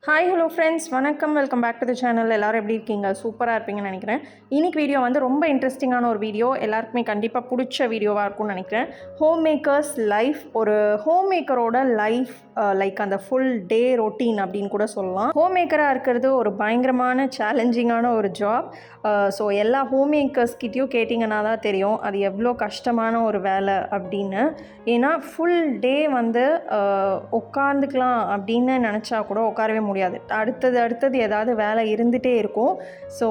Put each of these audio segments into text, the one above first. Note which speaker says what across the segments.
Speaker 1: Hi hello friends, வணக்கம். Welcome back to the channel. எல்லோரும் எப்படி இருக்கீங்க? சூப்பராக இருப்பீங்கன்னு நினைக்கிறேன். இன்றைக்கி வீடியோ வந்து ரொம்ப இன்ட்ரெஸ்டிங்கான ஒரு வீடியோ, எல்லாருக்குமே கண்டிப்பாக பிடிச்ச வீடியோவாக இருக்கும்னு நினைக்கிறேன். ஹோம் மேக்கர்ஸ் லைஃப், ஒரு ஹோம் மேக்கரோட லைஃப், லைக் அந்த ஃபுல் டே ரொட்டீன் அப்படின்னு கூட சொல்லலாம். ஹோம் மேக்கராக இருக்கிறது ஒரு பயங்கரமான சேலஞ்சிங்கான ஒரு ஜாப். ஸோ எல்லா ஹோம் மேக்கர்ஸ்கிட்டையும் கேட்டிங்கன்னா தான் தெரியும் அது எவ்வளோ கஷ்டமான ஒரு வேலை அப்படின்னு. ஏன்னா ஃபுல் டே வந்து உட்காந்துக்கலாம் அப்படின்னு நினச்சா கூட உட்காரவே முடியாது. அடுத்தது ஏதாவது வேலை இருந்துகிட்டே இருக்கும். ஸோ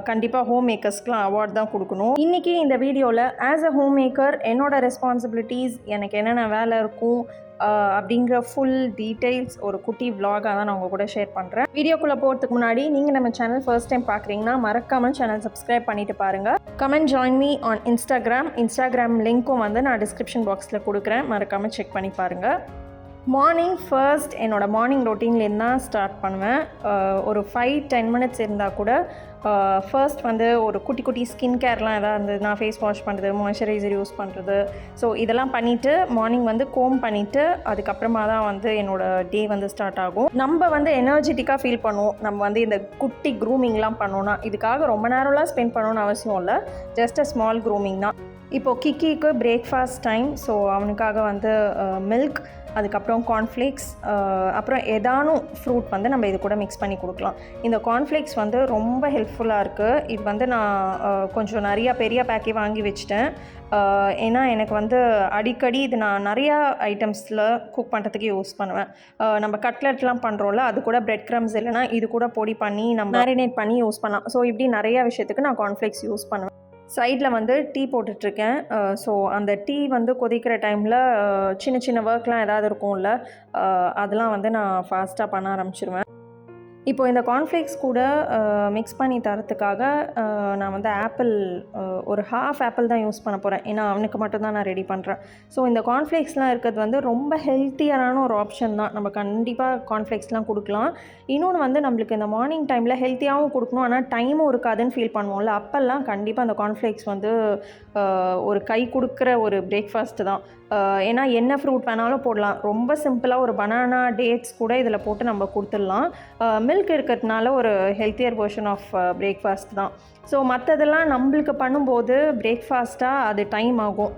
Speaker 1: கண்டிப்பாக ஹோம் மேக்கர்ஸ்க்குலாம் அவார்ட் தான் கொடுக்கணும். இன்றைக்கி இந்த வீடியோவில் ஆஸ் அ ஹோம் மேக்கர் என்னோடய ரெஸ்பான்சிபிலிட்டிஸ், எனக்கு என்னென்ன வேலை இருக்கும் அப்படிங்கிற ஃபுல் டீட்டெயில்ஸ் ஒரு குட்டி விலாகாக தான் நான் உங்கள் கூட ஷேர் பண்ணுறேன். வீடியோக்குள்ளே போகிறதுக்கு முன்னாடி நீங்கள் நம்ம சேனல் ஃபர்ஸ்ட் டைம் பார்க்குறீங்கன்னா மறக்காமல் சேனல் சப்ஸ்கிரைப் பண்ணிவிட்டு பாருங்கள். Comment join me on Instagram லிங்க்கும் வந்து நான் டிஸ்கிரிப்ஷன் பாக்ஸில் கொடுக்குறேன், மறக்காமல் செக் பண்ணி பாருங்கள். மார்னிங் ஃபர்ஸ்ட் என்னோடய மார்னிங் ரொட்டீன்லேருந்து தான் ஸ்டார்ட் பண்ணுவேன். ஒரு 5-10 மினிட்ஸ் இருந்தால் கூட ஃபர்ஸ்ட் வந்து ஒரு குட்டி ஸ்கின் கேர்லாம் எதாவது இருந்ததுன்னா ஃபேஸ் வாஷ் பண்ணுறது, மாய்ஸ்சரைசர் யூஸ் பண்ணுறது, ஸோ இதெல்லாம் பண்ணிவிட்டு மார்னிங் வந்து கோம் பண்ணிவிட்டு அதுக்கப்புறமா தான் வந்து என்னோடய டே வந்து ஸ்டார்ட் ஆகும். நம்ம வந்து எனர்ஜெட்டிக்காக ஃபீல் பண்ணுவோம். நம்ம வந்து இந்த குட்டி க்ரூமிங்லாம் பண்ணோன்னா இதுக்காக ரொம்ப நேரம்லாம் ஸ்பெண்ட் பண்ணணும்னு அவசியம் இல்லை. ஜஸ்ட் அ ஸ்மால் க்ரூமிங் தான். இப்போது கிக்கிக்கு பிரேக்ஃபாஸ்ட் டைம். ஸோ அவனுக்காக வந்து மில்க், அதுக்கப்புறம் கார்ன்ஃப்ளேக்ஸ், அப்புறம் ஏதானும் ஃப்ரூட் வந்து நம்ம இது கூட மிக்ஸ் பண்ணி கொடுக்கலாம். இந்த கார்ன்ஃப்ளேக்ஸ் வந்து ரொம்ப ஹெல்ப்ஃபுல்லாக இருக்குது. இது வந்து நான் கொஞ்சம் நிறையா பெரிய பேக்கே வாங்கி வச்சிட்டேன். ஏன்னா எனக்கு வந்து அடிக்கடி இது நான் நிறையா ஐட்டம்ஸில் குக் பண்ணுறதுக்கு யூஸ் பண்ணுவேன். நம்ம கட்லெட்லாம் பண்ணுறோம்ல, அது கூட பிரெட் க்ரம்ஸ் இல்லைனா இது கூட பொடி பண்ணி நம்ம மேரினேட் பண்ணி யூஸ் பண்ணலாம். ஸோ இப்படி நிறையா விஷயத்துக்கு நான் கார்ன்ஃப்ளேக்ஸ் யூஸ் பண்ணுவேன். சைடில் வந்து டீ போட்டுட்ருக்கேன். ஸோ அந்த டீ வந்து கொதிக்கிற டைமில் சின்ன ஒர்க்லாம் ஏதாவது இருக்கும்ல, அதெல்லாம் வந்து நான் ஃபாஸ்ட்டாக பண்ண ஆரம்பிச்சிருவேன். இப்போது இந்த கார்ன்ஃப்ளேக்ஸ் கூட மிக்ஸ் பண்ணி தரத்துக்காக நான் வந்து ஒரு ஹாஃப் ஆப்பிள் தான் யூஸ் பண்ண போகிறேன். ஏன்னா அவனுக்கு மட்டும்தான் நான் ரெடி பண்ணுறேன். ஸோ இந்த கார்ன்ஃப்ளேக்ஸ்லாம் இருக்கிறது வந்து ரொம்ப ஹெல்த்தியான ஒரு ஆப்ஷன் தான். நம்ம கண்டிப்பாக கார்ன்ஃப்ளேக்ஸ்லாம் கொடுக்கலாம். இன்னொன்று வந்து நம்மளுக்கு இந்த மார்னிங் டைமில் ஹெல்த்தியாகவும் கொடுக்கணும், ஆனால் டைமும் இருக்காதுன்னு ஃபீல் பண்ணுவோம்ல, அப்போல்லாம் கண்டிப்பாக அந்த கார்ன்ஃப்ளேக்ஸ் வந்து ஒரு கை கொடுக்குற ஒரு பிரேக்ஃபாஸ்ட்டு தான். ஏன்னா என்ன ஃப்ரூட் வேணாலும் போடலாம். ரொம்ப சிம்பிளாக ஒரு பனானா, டேட்ஸ் கூட இதில் போட்டு நம்ம கொடுத்துடலாம். மில்க் இருக்கிறதுனால ஒரு ஹெல்த்தியர் வெர்ஷன் ஆஃப் பிரேக்ஃபாஸ்ட் தான். ஸோ மற்றதெல்லாம் நம்மளுக்கு பண்ணும்போது பிரேக்ஃபாஸ்ட்டாக அது டைம் ஆகும்.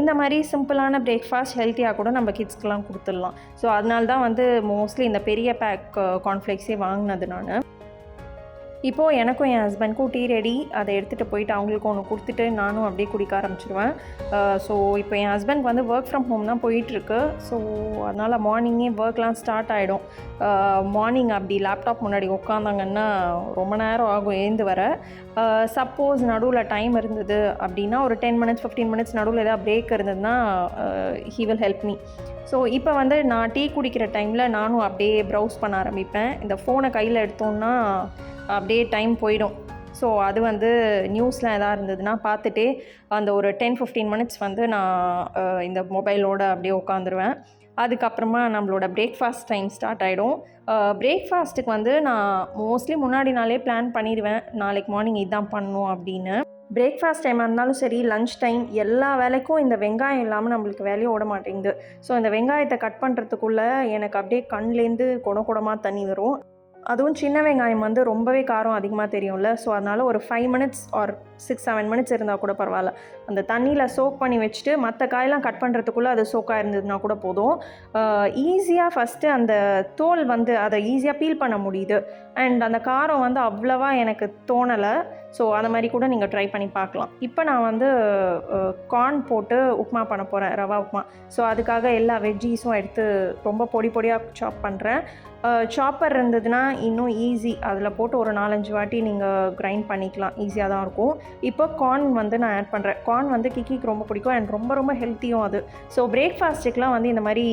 Speaker 1: இந்த மாதிரி சிம்பிளான பிரேக்ஃபாஸ்ட் ஹெல்த்தியாக கூட நம்ம கிட்ஸ்க்கெலாம் கொடுத்துடலாம். ஸோ அதனால தான் வந்து மோஸ்ட்லி இந்த பெரிய பேக் கார்ன்ஃப்ளேக்ஸே வாங்கினது நான். இப்போது எனக்கும் என் ஹஸ்பண்ட்க்கும் டீ ரெடி. அதை எடுத்துகிட்டு போயிட்டு அவங்களுக்கு ஒன்று கொடுத்துட்டு நானும் அப்படியே குடிக்க ஆரம்பிச்சிடுவேன். ஸோ இப்போ என் ஹஸ்பண்ட் வந்து ஒர்க் ஃப்ரம் ஹோம் தான் போயிட்டுருக்கு. ஸோ அதனால் மார்னிங்கே ஒர்க்லாம் ஸ்டார்ட் ஆகிடும். மார்னிங் அப்படி லேப்டாப் முன்னாடி உட்காந்தாங்கன்னா ரொம்ப நேரம் ஆகும் எழுந்து வர. சப்போஸ் நடுவில் டைம் இருந்தது அப்படின்னா ஒரு 10 மினிட்ஸ் 15 மினிட்ஸ் நடுவில் ஏதாவது பிரேக் இருந்ததுன்னா he will help me. So இப்போ வந்து நான் டீ குடிக்கிற டைமில் நானும் அப்படியே ப்ரௌஸ் பண்ண ஆரம்பிப்பேன். இந்த ஃபோனை கையில் எடுத்தோன்னா அப்படியே டைம் போயிடும். ஸோ அது வந்து நியூஸ்லாம் எதாவது இருந்ததுன்னா பார்த்துட்டே அந்த ஒரு 10-15 மினிட்ஸ் வந்து நான் இந்த மொபைலோடு அப்படியே உட்காந்துருவேன். அதுக்கப்புறமா நம்மளோட பிரேக்ஃபாஸ்ட் டைம் ஸ்டார்ட் ஆகிடும். பிரேக்ஃபாஸ்ட்டுக்கு வந்து நான் மோஸ்ட்லி முன்னாடி நாளே பிளான் பண்ணிடுவேன், நாளைக்கு மார்னிங் இதுதான் பண்ணணும் அப்படின்னு. பிரேக்ஃபாஸ்ட் டைமாக இருந்தாலும் சரி, லன்ச் டைம், எல்லா வேலைக்கும் இந்த வெங்காயம் இல்லாமல் நம்மளுக்கு வேலையும் ஓட மாட்டேங்குது. ஸோ இந்த வெங்காயத்தை கட் பண்ணுறதுக்குள்ளே எனக்கு அப்படியே கண்லேருந்து குடமாக தண்ணி வரும். அதுவும் சின்ன வெங்காயம் வந்து ரொம்பவே காரம் அதிகமாக தெரியும்ல. ஸோ அதனால் ஒரு 5 மினிட்ஸ் ஆர் 6-7 மினிட்ஸ் இருந்தால் கூட பரவாயில்ல. அந்த தண்ணியில் சோக் பண்ணி வச்சுட்டு மற்ற காயெல்லாம் கட் பண்ணுறதுக்குள்ளே அது சோக்காக இருந்ததுன்னா கூட போதும். ஈஸியாக ஃபஸ்ட்டு அந்த தோல் வந்து அதை ஈஸியாக பீல் பண்ண முடியுது. அண்ட் அந்த காரம் வந்து அவ்வளவா எனக்கு தோணலை. ஸோ அந்த மாதிரி கூட நீங்கள் ட்ரை பண்ணி பார்க்கலாம். இப்போ நான் வந்து கார்ன் போட்டு உப்புமா பண்ண போகிறேன், ரவா உப்புமா. ஸோ அதுக்காக எல்லா வெஜ்ஜீஸும் எடுத்து ரொம்ப பொடியாக சாப் பண்ணுறேன். சாப்பர் இருந்ததுன்னா இன்னும் ஈஸி, அதில் போட்டு ஒரு 4-5 வாட்டி நீங்கள் கிரைண்ட் பண்ணிக்கலாம், ஈஸியாக தான் இருக்கும். இப்போ கார்ன் வந்து நான் ஆட் பண்ணுறேன். கார்ன் வந்து கிக்கிக்கு ரொம்ப பிடிக்கும் அண்ட் ரொம்ப ஹெல்த்தியும் அது. ஸோ பிரேக்ஃபாஸ்ட்டுக்கெலாம் வந்து இந்த மாதிரி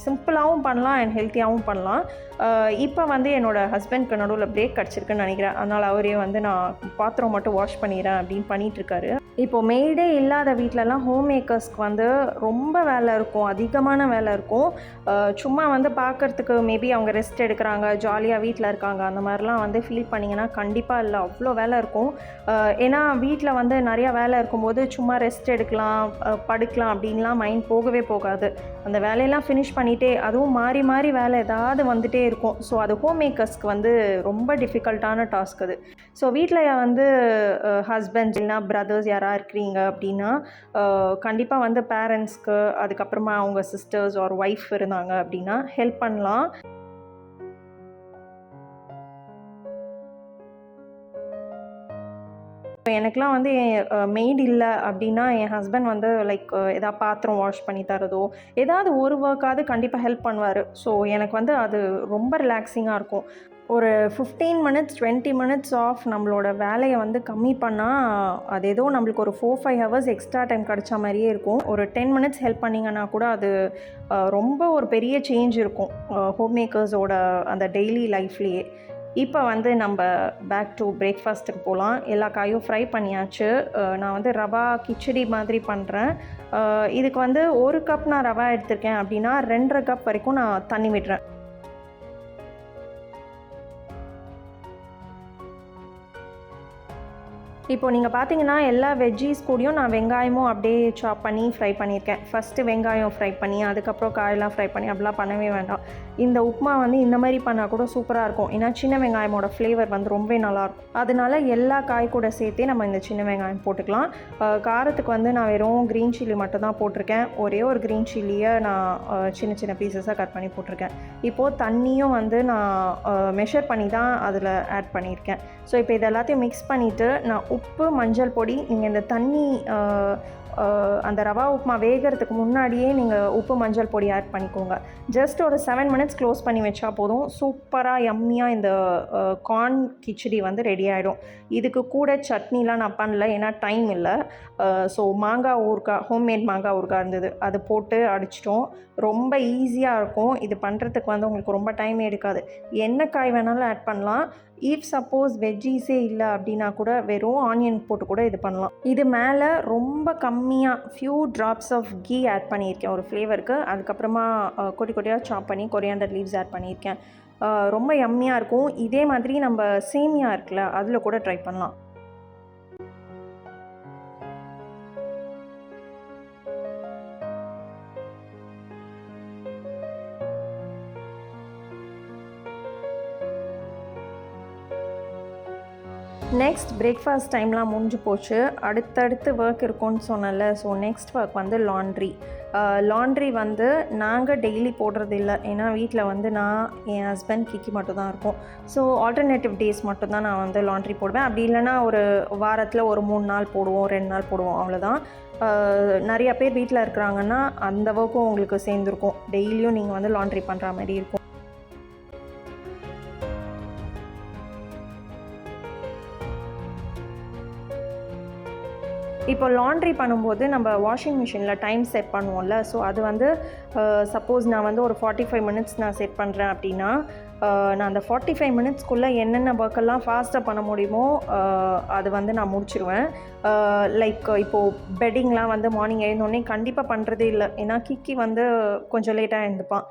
Speaker 1: சிம்பிளாகவும் பண்ணலாம் அண்ட் ஹெல்த்தியாகவும் பண்ணலாம். இப்போ வந்து என்னோடய ஹஸ்பண்ட்க்கு நடுவில் பிரேக் கிடச்சிருக்குன்னு நினைக்கிறேன். அதனால் அவரே வந்து நான் பாத்திரம் மட்டும் வாஷ் பண்ணிடுறேன் அப்படின்னு பண்ணிகிட்ருக்காரு. இப்போது மெய்டே இல்லாத வீட்டிலலாம் ஹோம் மேக்கர்ஸ்க்கு வந்து ரொம்ப வேலை இருக்கும், அதிகமான வேலை இருக்கும். சும்மா வந்து பார்க்குறதுக்கு மேபி அவங்க ரெஸ்ட் எடுக்கிறாங்க, ஜாலியாக வீட்டில் இருக்காங்க, அந்த மாதிரிலாம் வந்து ஃபீல் பண்ணிங்கன்னா கண்டிப்பாக இல்லை, அவ்வளோ வேலை இருக்கும். ஏன்னா வீட்டில் வந்து நிறையா வேலை இருக்கும்போது சும்மா ரெஸ்ட் எடுக்கலாம், படுக்கலாம் அப்படின்லாம் மைண்ட் போகவே போகாது. அந்த வேலையெல்லாம் ஃபினிஷ் பண்ணிகிட்டே, அதுவும் மாறி மாறி வேலை ஏதாவது வந்துகிட்டே இருக்கும். ஸோ அது ஹோம் மேக்கர்ஸ்க்கு வந்து ரொம்ப டிஃபிகல்ட்டான டாஸ்க் அது. ஸோ வீட்டில் வந்து ஹஸ்பண்ட் இல்லைனா பிரதர்ஸ் யாராவது இருக்கிறீங்க அப்படின்னா கண்டிப்பாக வந்து பேரண்ட்ஸ்க்கு, அதுக்கப்புறமா அவங்க சிஸ்டர்ஸ் ஒரு ஒய்ஃப் இருந்தாங்க அப்படின்னா ஹெல்ப் பண்ணலாம். எனக்குலாம் வந்து மெய்ட் இல்லை அப்படின்னா என் ஹஸ்பண்ட் வந்து லைக் எதாவது பாத்திரம் வாஷ் பண்ணி தரதோ, ஏதாவது ஒரு ஒர்க்காவது கண்டிப்பாக ஹெல்ப் பண்ணுவார். ஸோ எனக்கு வந்து அது ரொம்ப ரிலாக்ஸிங்காக இருக்கும். ஒரு 15 மினிட்ஸ் 20 மினிட்ஸ் ஆஃப் நம்மளோட வேலையை வந்து கம்மி பண்ணால் அது ஏதோ நம்மளுக்கு ஒரு 4-5 ஹவர்ஸ் எக்ஸ்ட்ரா டைம் கிடச்ச மாதிரியே இருக்கும். ஒரு 10 மினிட்ஸ் ஹெல்ப் பண்ணிங்கன்னா கூட அது ரொம்ப ஒரு பெரிய சேஞ்ச் இருக்கும் ஹோம் மேக்கர்ஸோட அந்த டெய்லி லைஃப்லேயே. இப்போ வந்து நம்ம பேக் டு பிரேக்ஃபாஸ்ட்டுக்கு போகலாம். எல்லா காயும் ஃப்ரை பண்ணியாச்சு. நான் வந்து ரவா கிச்சடி மாதிரி பண்ணுறேன். இதுக்கு வந்து 1 கப் நான் ரவா எடுத்திருக்கேன் அப்படின்னா 2.5 கப் வரைக்கும் நான் தண்ணி விடுறேன். இப்போது நீங்கள் பார்த்தீங்கன்னா எல்லா வெஜ்ஜீஸ் கூடயும் நான் வெங்காயமும் அப்படியே சாப் பண்ணி ஃப்ரை பண்ணியிருக்கேன். ஃபஸ்ட்டு வெங்காயம் ஃப்ரை பண்ணி, அதுக்கப்புறம் காயெல்லாம் ஃப்ரை பண்ணி அப்படிலாம் பண்ணவே வேண்டாம். இந்த உப்புமா வந்து இந்த மாதிரி பண்ணால் கூட சூப்பராக இருக்கும். ஏன்னா சின்ன வெங்காயமோட ஃப்ளேவர் வந்து ரொம்ப நல்லாயிருக்கும். அதனால எல்லா காய் கூட சேர்த்தே நம்ம இந்த சின்ன வெங்காயம் போட்டுக்கலாம். காரத்துக்கு வந்து நான் வெறும் க்ரீன் சில்லி மட்டும் தான் போட்டிருக்கேன். ஒரே ஒரு க்ரீன் சில்லியை நான் சின்ன சின்ன பீசஸாக கட் பண்ணி போட்டிருக்கேன். இப்போது தண்ணியும் வந்து நான் மெஷர் பண்ணி தான் அதில் ஆட் பண்ணியிருக்கேன். ஸோ இப்போ இது எல்லாத்தையும் மிக்ஸ் பண்ணிவிட்டு நான் உப்பு, மஞ்சள் பொடி, நீங்கள் இந்த தண்ணி அந்த ரவா உப்புமா வேகிறதுக்கு முன்னாடியே நீங்கள் உப்பு, மஞ்சள் பொடி ஆட் பண்ணிக்கோங்க. ஜஸ்ட் ஒரு 7 மினிட்ஸ் க்ளோஸ் பண்ணி வச்சா போதும். சூப்பராக யம்மியாக இந்த கார்ன் கிச்சடி வந்து ரெடி ஆகிடும். இதுக்கு கூட சட்னிலாம் நான் பண்ணல, ஏன்னா டைம் இல்லை. ஸோ மாங்காய் ஊறுகாய், ஹோம்மேட் மாங்காய் ஊறுகாய் இருந்தது, அது போட்டு அடிச்சிட்டோம். ரொம்ப ஈஸியாக இருக்கும். இது பண்ணுறதுக்கு வந்து உங்களுக்கு ரொம்ப டைம் எடுக்காது. என்ன காய் வேணாலும் ஆட் பண்ணலாம். இஃப் சப்போஸ் வெஜ்ஜீஸே இல்லை அப்படின்னா கூட வெறும் ஆனியன் போட்டு கூட இது பண்ணலாம். இது மேலே ரொம்ப கம்மியாக few drops of ghee add பண்ணியிருக்கேன் ஒரு ஃப்ளேவருக்கு. அதுக்கப்புறமா கொடி கொடியாக சாப் பண்ணி கொரியாண்டர் லீவ்ஸ் ஆட் பண்ணியிருக்கேன். ரொம்ப யம்மியாக இருக்கும். இதே மாதிரி நம்ம சேமியா இருக்குல்ல, அதில் கூட ட்ரை பண்ணலாம். நெக்ஸ்ட் பிரேக்ஃபாஸ்ட் டைம்லாம் முடிஞ்சு போச்சு. அடுத்தடுத்து ஒர்க் இருக்கும்னு சொன்னல. ஸோ நெக்ஸ்ட் ஒர்க் வந்து லாண்ட்ரி வந்து நாங்கள் டெய்லி போடுறது இல்லை. ஏன்னா வீட்டில் வந்து நான், என் ஹஸ்பண்ட், கிக்கி மட்டும் தான் இருக்கும். ஸோ ஆல்டர்னேட்டிவ் டேஸ் மட்டும்தான் நான் வந்து லாண்ட்ரி போடுவேன். அப்படி இல்லைனா ஒரு வாரத்தில் ஒரு 3 நாள் போடுவோம், 2 நாள் போடுவோம், அவ்வளோதான். நிறையா பேர் வீட்டில் இருக்கிறாங்கன்னா அந்த ஒர்க்கும் உங்களுக்கு சேர்ந்துருக்கும். டெய்லியும் நீங்கள் வந்து லாண்ட்ரி பண்ணுற மாதிரி இருக்கும். இப்போ லாண்ட்ரி பண்ணும்போது நம்ம வாஷிங் மிஷினில் டைம் செட் பண்ணுவோம்ல. ஸோ அது வந்து சப்போஸ் நான் வந்து ஒரு 45 மினிட்ஸ் நான் செட் பண்ணுறேன் அப்படின்னா நான் அந்த 45 மினிட்ஸ்க்குள்ளே என்னென்ன ஒர்க்கெல்லாம் ஃபாஸ்ட்டாக பண்ண முடியுமோ அது வந்து நான் முடிச்சிடுவேன். லைக் இப்போது பெட்டிங்லாம் வந்து மார்னிங் எழுந்தோடனே கண்டிப்பாக பண்ணுறதே இல்லை. ஏன்னா கிக்கி வந்து கொஞ்சம் லேட்டாக எழுந்துப்பான்.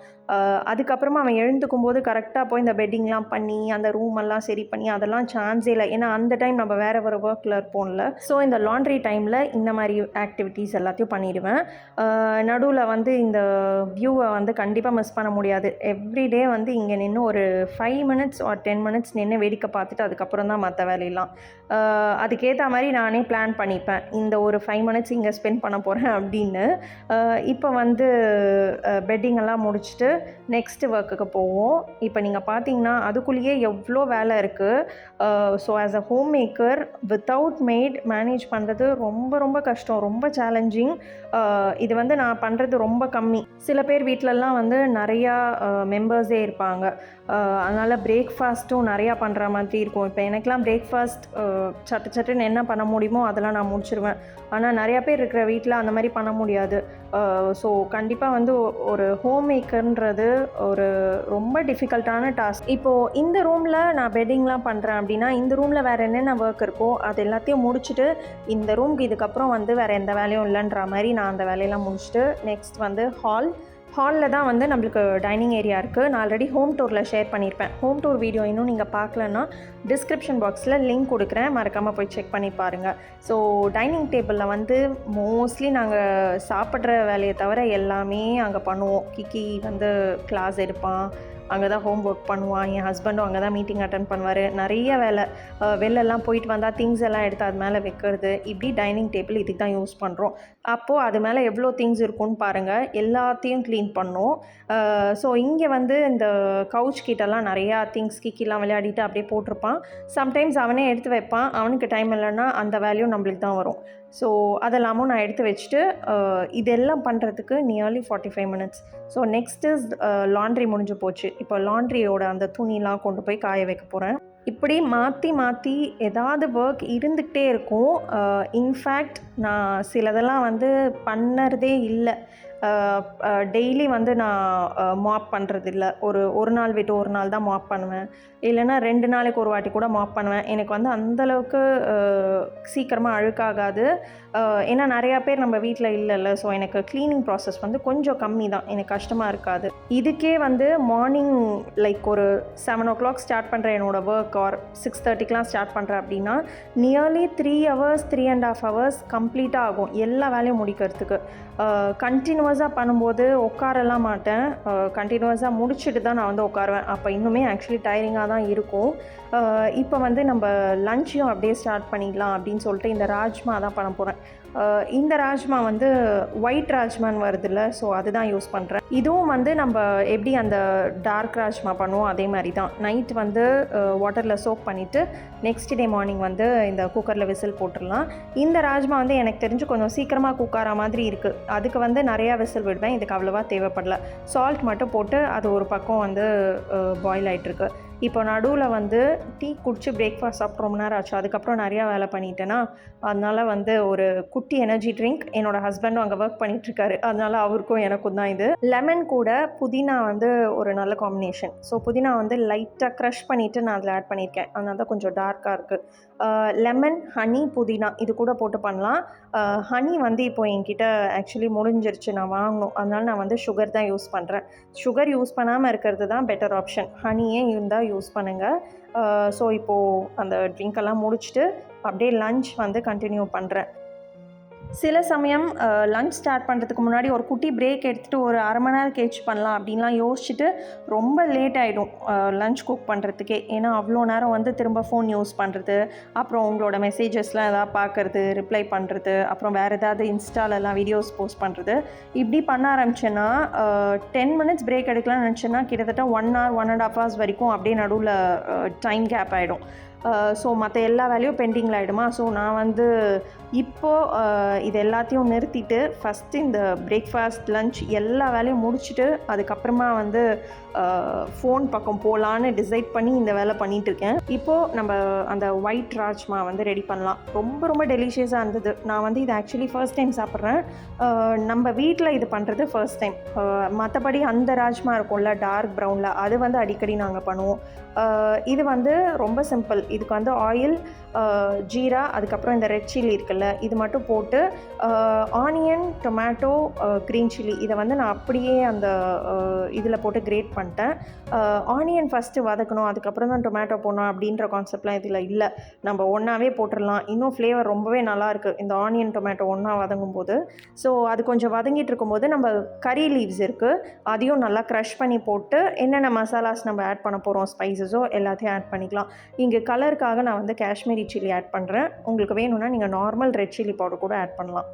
Speaker 1: அதுக்கப்புறமா அவன் எழுந்துக்கும் போது கரெக்டாக போய் இந்த பெட்டிங்லாம் பண்ணி அந்த ரூமெல்லாம் சரி பண்ணி அதெல்லாம் சான்ஸே இல்லை. ஏன்னா அந்த டைம் நம்ம வேறு வேறு ஒர்க்கில் இருப்போம்ல. ஸோ இந்த லாண்ட்ரி டைமில் இந்த மாதிரி ஆக்டிவிட்டீஸ் எல்லாத்தையும் பண்ணிடுவேன். நடுவில் வந்து இந்த வியூவை வந்து கண்டிப்பாக மிஸ் பண்ண முடியாது. எவ்ரிடே வந்து இங்கே நின்று ஒரு 5 மினிட்ஸ் ஆர் 10 மினிட்ஸ் நின்று வேடிக்கை பார்த்துட்டு அதுக்கப்புறம் தான் மற்ற வேலையெல்லாம். அதுக்கேற்ற மாதிரி நானே பிளான் பண்ணிப்பேன். இந்த ஒரு 5 மினிட்ஸ் இங்கே ஸ்பெண்ட் பண்ண போகிறேன் அப்படின்னு. இப்போ வந்து பெட்டிங்கெல்லாம் முடிச்சுட்டு நெக்ஸ்ட் ஒர்க்குக்கு போவோம். இப்போ நீங்கள் பார்த்தீங்கன்னா அதுக்குள்ளேயே எவ்வளோ வேலை இருக்குது. So as a home maker without made manage பண்ணுறது ரொம்ப ரொம்ப கஷ்டம், ரொம்ப சேலஞ்சிங். இது வந்து நான் பண்ணுறது ரொம்ப கம்மி. சில பேர் வீட்டிலலாம் வந்து நிறையா மெம்பர்ஸே இருப்பாங்க. அதனால் பிரேக்ஃபாஸ்ட்டும் நிறையா பண்ணுற மாதிரி இருக்கும். இப்போ எனக்கெலாம் பிரேக்ஃபாஸ்ட் சட்டுன்னு என்ன பண்ண முடியுமோ அதெல்லாம் நான் முடிச்சிருவேன். ஆனால் நிறையா பேர் இருக்கிற வீட்டில் அந்த மாதிரி பண்ண முடியாது. ஸோ கண்டிப்பாக வந்து ஒரு ஹோம் மேக்கர்ன்றது ஒரு ரொம்ப டிஃபிகல்ட்டான டாஸ்க். இப்போது இந்த ரூமில் நான் பெட்டிங்லாம் பண்ணுறேன் அப்படின்னா, இந்த ரூமில் வேறு என்னென்ன ஒர்க் இருக்கோ அது எல்லாத்தையும் முடிச்சுட்டு, இந்த ரூம்க்கு இதுக்கப்புறம் வந்து வேறு எந்த வேலையும் இல்லைன்ற மாதிரி நான் அந்த வேலையெல்லாம் முடிச்சுட்டு, நெக்ஸ்ட் வந்து ஹாலில் தான் வந்து நம்மளுக்கு டைனிங் ஏரியா இருக்குது. நான் ஆல்ரெடி ஹோம் டூரில் ஷேர் பண்ணியிருப்பேன். ஹோம் டூர் வீடியோ இன்னும் நீங்கள் பார்க்கலன்னா டிஸ்கிரிப்ஷன் பாக்ஸில் லிங்க் கொடுக்குறேன், மறக்காமல் போய் செக் பண்ணி பாருங்கள். ஸோ டைனிங் டேபிளில் வந்து மோஸ்ட்லி நாங்கள் சாப்பிட்ற வேலையை தவிர எல்லாமே அங்கே பண்ணுவோம். கிக்கி வந்து கிளாஸ் எடுப்பான், அங்கே தான் ஹோம் ஒர்க் பண்ணுவான். என் ஹஸ்பண்டும் அங்கே தான் மீட்டிங் அட்டன் பண்ணுவார். நிறைய வேலை, வெளிலெல்லாம் போயிட்டு வந்தால் திங்ஸ் எல்லாம் எடுத்து அது மேலே வைக்கிறது, இப்படி டைனிங் டேபிள் இதுக்கு தான் யூஸ் பண்ணுறோம். அப்போது அது மேலே எவ்வளோ திங்ஸ் இருக்குன்னு பாருங்கள். எல்லாத்தையும் க்ளீன் பண்ணோம். ஸோ இங்கே வந்து இந்த கவுச் கிட்டலாம் நிறையா திங்ஸ் கிக்கிலாம் விளையாடிட்டு அப்படியே போட்டிருப்பான். சம்டைம்ஸ் அவனே எடுத்து வைப்பான். அவனுக்கு டைம் இல்லைன்னா அந்த வேலையும் நம்மளுக்கு தான் வரும். ஸோ அதெல்லாமும் நான் எடுத்து வச்சுட்டு இதெல்லாம் பண்ணுறதுக்கு nearly 45 minutes. So next is laundry முடிஞ்சு போச்சு. இப்போ லாண்ட்ரியோட அந்த துணிலாம் கொண்டு போய் காய வைக்க போகிறேன். இப்படி மாற்றி ஏதாவது ஒர்க் இருந்துக்கிட்டே இருக்கும். இன்ஃபேக்ட் நான் சிலதெல்லாம் வந்து பண்ணுறதே இல்லை. டெய்லி வந்து நான் மாப் பண்ணுறதில்ல. ஒரு நாள் விட்டு ஒரு நாள் தான் மாப் பண்ணுவேன். இல்லைன்னா 2 நாளைக்கு ஒரு வாட்டி கூட மாப் பண்ணுவேன். எனக்கு வந்து அந்தளவுக்கு சீக்கிரமாக அழுக்காகாது. ஏன்னா நிறையா பேர் நம்ம வீட்டில் இல்லைல்ல. ஸோ எனக்கு க்ளீனிங் ப்ராசஸ் வந்து கொஞ்சம் கம்மி தான், எனக்கு கஷ்டமாக இருக்காது. இதுக்கே வந்து மார்னிங் லைக் ஒரு 7 o'clock ஸ்டார்ட் பண்ணுற என்னோடய ஒர்க் ஆர் 6:30க்கெலாம் ஸ்டார்ட் பண்ணுறேன் அப்படின்னா நியர்லி 3 hours 3.5 hours கம்ப்ளீட்டாக ஆகும் எல்லா வேலையும் முடிக்கிறதுக்கு. கண்டினியூவஸாக பண்ணும்போது உட்காரலாம் மாட்டேன். கண்டினியூவஸாக முடிச்சுட்டு தான் நான் வந்து உட்காருவேன். அப்போ இன்னுமே ஆக்சுவலி டயரிங்காக தான் இருக்கும். இப்போ வந்து நம்ம லஞ்சையும் அப்படியே ஸ்டார்ட் பண்ணிடலாம் அப்படின்னு சொல்லிட்டு இந்த ராஜ்மா தான் பண்ண போகிறேன். இந்த ராஜ்மா வந்து ஒயிட் ராஜ்மான்னு வருதுல்ல, ஸோ அதுதான் யூஸ் பண்ணுறேன். இதுவும் வந்து நம்ம எப்படி அந்த டார்க் ராஜ்மா பண்ணுவோம் அதே மாதிரி தான். நைட் வந்து வாட்டரில் சோக் பண்ணிவிட்டு நெக்ஸ்ட் டே மார்னிங் வந்து இந்த குக்கரில் விசில் போட்டுடலாம். இந்த ராஜ்மா வந்து எனக்கு தெரிஞ்சு கொஞ்சம் சீக்கிரமாக குக் ஆகிற மாதிரி இருக்குது. அதுக்கு வந்து நிறையா விசில் விடுவேன். இதுக்கு அவ்வளோவா தேவைப்படல. சால்ட் மட்டும் போட்டு அது ஒரு பக்கம் வந்து பாயில் ஆகிட்டுருக்கு. இப்போ நடுவில் வந்து டீ குடிச்சு பிரேக்ஃபாஸ்ட் சாப்பிட்டு ரொம்ப நேரம் ஆச்சு. அதுக்கப்புறம் நிறையா வேலை பண்ணிட்டேன்னா அதனால் வந்து ஒரு குட்டி எனர்ஜி ட்ரிங்க். என்னோடய ஹஸ்பண்டும் அங்கே ஒர்க் பண்ணிகிட்ருக்காரு, அதனால் அவருக்கும் எனக்கும் தான் இது. லெமன் கூட புதினா வந்து ஒரு நல்ல காம்பினேஷன். ஸோ புதினா வந்து லைட்டாக க்ரஷ் பண்ணிவிட்டு நான் அதில் ஆட் பண்ணியிருக்கேன். அதனால தான் கொஞ்சம் டார்க்காக இருக்குது. லெமன், ஹனி, புதினா இது கூட போட்டு பண்ணலாம். ஹனி வந்து இப்போ என்கிட்ட ஆக்சுவலி முடிஞ்சிருச்சு, நான் வாங்கணும். அதனால் நான் வந்து சுகர் தான் யூஸ் பண்ணுறேன். சுகர் யூஸ் பண்ணாமல் இருக்கிறது தான் பெட்டர் ஆப்ஷன். ஹனியே இருந்தால் யூஸ் பண்ணுங்கள். ஸோ இப்போது அந்த ட்ரிங்க்கெல்லாம் முடிச்சுட்டு அப்படியே லன்ச் வந்து கண்டினியூ பண்ணுறேன். சில சமயம் லன்ச் ஸ்டார்ட் பண்ணுறதுக்கு முன்னாடி ஒரு குட்டி பிரேக் எடுத்துகிட்டு ஒரு அரை மணி நேரம் கழிச்சு பண்ணலாம் அப்படின்லாம் யோசிச்சுட்டு ரொம்ப லேட் ஆகிடும் லன்ச் குக் பண்ணுறதுக்கே. ஏன்னா அவ்வளோ நேரம் வந்து திரும்ப ஃபோன் யூஸ் பண்ணுறது, அப்புறம் உங்களோட மெசேஜஸ்லாம் எதாவது பார்க்குறது, ரிப்ளை பண்ணுறது, அப்புறம் வேறு ஏதாவது இன்ஸ்டாலெல்லாம் வீடியோஸ் போஸ்ட் பண்ணுறது, இப்படி பண்ண ஆரம்பிச்சேன்னா 10 minutes பிரேக் எடுக்கலாம்னு நினச்சேன்னா கிட்டத்தட்ட 1 hour 1.5 hours வரைக்கும் அப்படியே நடுவில் டைம் கேப் ஆகிடும். ஸோ மற்ற எல்லா வேலையும் பெண்டிங்கில் ஆகிடுமா. ஸோ நான் வந்து இப்போது இது எல்லாத்தையும் நிறுத்திட்டு ஃபஸ்ட்டு இந்த பிரேக்ஃபாஸ்ட் லன்ச் எல்லா வேலையும் முடிச்சுட்டு அதுக்கப்புறமா வந்து ஃபோன் பக்கம் போகலான்னு டிசைட் பண்ணி இந்த வேலை பண்ணிகிட்ருக்கேன். இப்போது நம்ம அந்த ஒயிட் ராஜ்மா வந்து ரெடி பண்ணலாம். ரொம்ப ரொம்ப டெலிஷியஸாக இருந்தது. நான் வந்து இது ஆக்சுவலி ஃபர்ஸ்ட் டைம் சாப்பிட்றேன். நம்ம வீட்டில் இது பண்ணுறது ஃபர்ஸ்ட் டைம். மற்றபடி அந்த ராஜ்மா இருக்கும்ல டார்க் ப்ரௌனில், அது வந்து அடிக்கடி நாங்கள் பண்ணுவோம். இது வந்து ரொம்ப சிம்பிள். இதுக்கு வந்து ஆயில், ஜீரா, அதுக்கப்புறம் இந்த ரெட் சில்லி இருக்குல்ல இது மட்டும் போட்டு ஆனியன், டொமேட்டோ, க்ரீன் சில்லி இதை வந்து நான் அப்படியே அந்த இதில் போட்டு கிரேட் பண்ணிட்டேன். ஆனியன் ஃபஸ்ட்டு வதக்கணும், அதுக்கப்புறம் தான் டொமேட்டோ போடணும் அப்படின்ற கான்செப்ட்லாம் இதில் இல்லை. நம்ம ஒன்றாவே போட்டுடலாம். இன்னும் ஃப்ளேவர் ரொம்பவே நல்லாயிருக்கு இந்த ஆனியன் டொமேட்டோ ஒன்றா வதங்கும் போது. ஸோ அது கொஞ்சம் வதங்கிட்டு இருக்கும்போது நம்ம கறி லீவ்ஸ் இருக்குது, அதையும் நல்லா க்ரஷ் பண்ணி போட்டு என்னென்ன மசாலாஸ் நம்ம ஆட் பண்ண போகிறோம், ஸ்பைசஸோ எல்லாத்தையும் ஆட் பண்ணிக்கலாம். இங்கே கலருக்காக நான் வந்து காஷ்மீரி சில்லி ஆட் பண்ணுறேன். உங்களுக்கு வேணும்னா நீங்கள் நார்மல் ரெட் சில்லி பவுடர் கூட ஆட் பண்ணலாம்.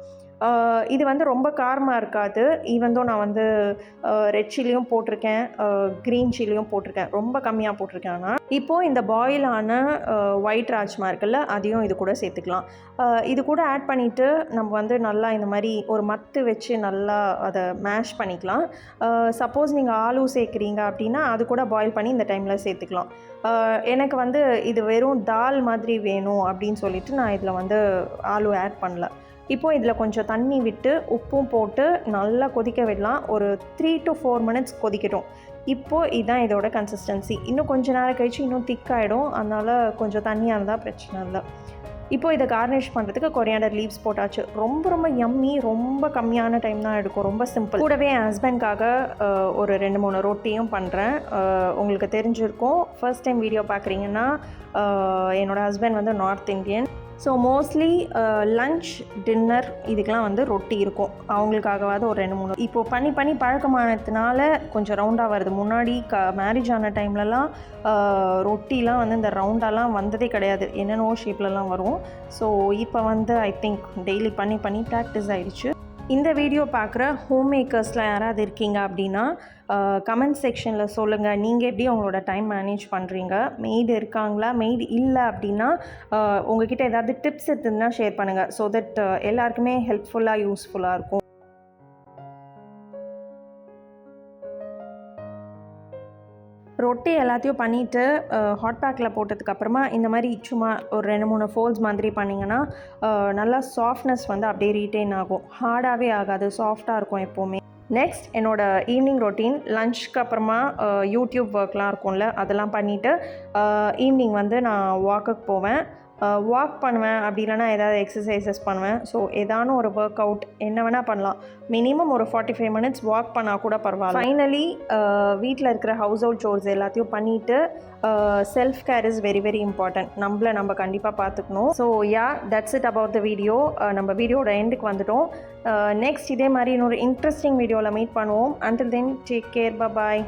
Speaker 1: இது வந்து ரொம்ப காரமாக இருக்காது. ஈவன் தோ நான் வந்து ரெட் சில்லியும் போட்டிருக்கேன், க்ரீன் சில்லியும் போட்டிருக்கேன். ரொம்ப கம்மியாக போட்டிருக்கேன். ஆனால் இப்போது இந்த பாயில் ஆன ஒயிட் ராஜ்மா இருக்குல்ல, அதையும் இது கூட சேர்த்துக்கலாம். இது கூட ஆட் பண்ணிவிட்டு நம்ம வந்து நல்லா இந்த மாதிரி ஒரு மத்து வச்சு நல்லா அதை மேஷ் பண்ணிக்கலாம். சப்போஸ் நீங்கள் ஆலு சேர்க்குறீங்க அப்படின்னா அது கூட பாயில் பண்ணி இந்த டைமில் சேர்த்துக்கலாம். எனக்கு வந்து இது வெறும் தால் மாதிரி வேணும் அப்படின்னு சொல்லிட்டு நான் இதில் வந்து ஆலு ஆட் பண்ணல. இப்போது இதில் கொஞ்சம் தண்ணி விட்டு உப்பும் போட்டு நல்லா கொதிக்க விடலாம். ஒரு 3 to 4 minutes கொதிக்கட்டும். இப்போது இதுதான் இதோட கன்சிஸ்டன்சி. இன்னும் கொஞ்சம் நேரம் கழிச்சு இன்னும் திக்காகிடும். அதனால் கொஞ்சம் தண்ணியாக இருந்தால் பிரச்சனை இல்லை. இப்போது இதை கார்னிஷ் பண்ணுறதுக்கு கொரியாண்டர் லீவ்ஸ் போட்டாச்சு. ரொம்ப ரொம்ப யம்மி. ரொம்ப கம்மியான டைம் தான் எடுக்கும். ரொம்ப சிம்பிள். கூடவே என் ஹஸ்பண்ட்காக ஒரு 2-3 ரொட்டியும் பண்ணுறேன். உங்களுக்கு தெரிஞ்சிருக்கும், ஃபர்ஸ்ட் டைம் வீடியோ பார்க்குறீங்கன்னா என்னோடய ஹஸ்பண்ட் வந்து north Indian. So mostly lunch, dinner இதுக்கெலாம் வந்து ரொட்டி இருக்கும். அவங்களுக்காகவாது ஒரு 2-3 இப்போது பண்ணி பழக்கமானதுனால கொஞ்சம் ரவுண்டாக வருது. முன்னாடி மேரேஜ் ஆன டைம்லலாம் ரொட்டிலாம் வந்து இந்த ரவுண்டாலாம் வந்ததே கிடையாது. என்னென்னவோ ஷேப்லலாம் வரும். ஸோ இப்போ வந்து ஐ திங்க் டெய்லி பண்ணி ப்ராக்டிஸ் ஆகிடுச்சு. இந்த வீடியோ பார்க்குற ஹோம் மேக்கர்ஸ்லாம் யாராவது இருக்கீங்க அப்படின்னா கமெண்ட் செக்ஷனில் சொல்லுங்கள். நீங்கள் எப்படி உங்களோட டைம் மேனேஜ் பண்ணுறீங்க? மெய்டு இருக்காங்களா? மெய்டு இல்லை அப்படின்னா உங்ககிட்ட ஏதாவது டிப்ஸ் இருந்ததுன்னா ஷேர் பண்ணுங்கள். ஸோ தட் எல்லாருக்குமே ஹெல்ப்ஃபுல்லாக யூஸ்ஃபுல்லாக இருக்கும். ரொட்டி எல்லாத்தையும் பண்ணிவிட்டு ஹாட் பேக்கில் போட்டதுக்கப்புறமா இந்த மாதிரி சும்மா ஒரு 2-3 ஃபோல்ட்ஸ் மாதிரி பண்ணிங்கன்னா நல்லா சாஃப்ட்னஸ் வந்து அப்படியே ரீட்டைன் ஆகும். ஹார்டாகவே ஆகாது, சாஃப்டாக இருக்கும் எப்போவுமே. நெக்ஸ்ட் என்னோடய ஈவினிங் ரொட்டீன். லன்ச்சுக்கு அப்புறமா யூடியூப் ஒர்க்லாம் இருக்கும்ல, அதெல்லாம் பண்ணிவிட்டு ஈவினிங் வந்து நான் வாக்குக்கு போவேன். வாக் பண்ணுவேன், அப்படி இல்லைனா ஏதாவது எக்ஸசைசஸ் பண்ணுவேன். ஸோ ஏதானும் ஒரு ஒர்க் அவுட் என்ன வேணால் பண்ணலாம். மினிமம் ஒரு 45 minutes வாக் பண்ணால் கூட பரவாயில்ல. ஃபைனலி வீட்டில் இருக்கிற ஹவுஸ் ஹோல்ட் சோர்ஸ் எல்லாத்தையும் பண்ணிவிட்டு self care is very very important. நம்ம கண்டிப்பாக பார்த்துக்கணும். So that's it about the video. நம்ம வீடியோட எண்டுக்கு வந்துட்டோம். நெக்ஸ்ட் இதே மாதிரி இன்னொரு இன்ட்ரெஸ்டிங் வீடியோவில் மீட் பண்ணுவோம். அண்டில் தென் டேக் கேர், பாய்.